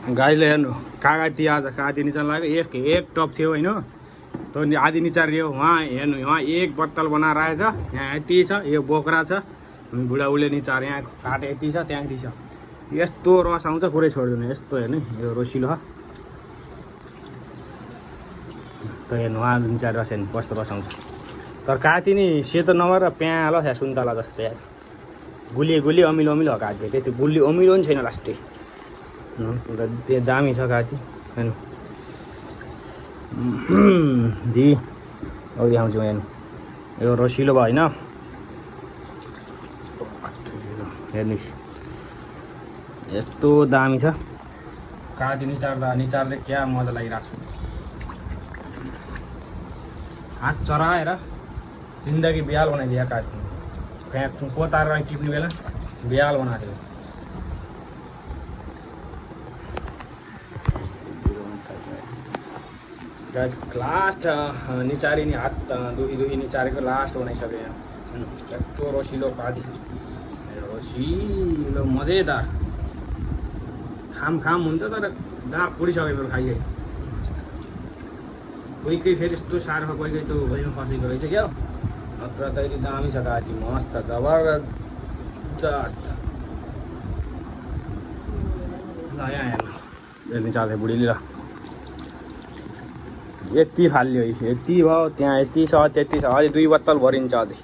गाईले हेर्नु कागती आज कागती निचार्न लाग्यो एक टप थियो होइन त्यो आधी निचारियो वहाँ हेर्नु वहाँ एक बत्तल बनाएर आएछ यहाँ यति छ यो बोक्रा छ बुढाउले निचार यहाँ काटे यति छ त्यहाँ यति छ यस्तो रस आउँछ पुरै छोड्दैन यस्तो हेर्नु यो रसिलो हो त हेर्नु वहाँ निचार रस हेर्नु कस्तो रस आउँछ तर काटी नि सेतो नभएर प्यालो छ सुन्तला जस्तो यार गुलियो गुलियो अमिलो अमिलो हो काटी त्यति गुलियो अमिलो पनि छैन लास्टै त्यो दामी छ काटी हेर्नु दि औ देखाउँछु हेर्नु यो रसिलो भयो होइन हेर्नुहोस् यस्तो दामी छ काटी निचार्दै क्या मजा लागिरहेको छ हात चराएर जिन्दगी बिहाल बनाइदियो काटी कहाँ कोताएर टिप्ने बेला बिहाल बनाएको थियो लास्ट निचारी नि हात दुखी निचारेको लास्ट बनाइसक्यो यहाँ यस्तो रसिलो काटी रसिलो मजेदार खाम हुन्छ तर दाँत पुडिसकेपछि खाइसक्यो कोही फेरि यस्तो साह्रो कोही त्यो भइमा फसेको रहेछ क्या नत्र त यति दामी छ काटी मस्त जबरजस्त ल यहाँ हेर्नु चाल्दै बुढीले ल यति फाल्यो यति भयो त्यहाँ यति छ त्यति छ अझै 2 बोतल भरिन्छ अझै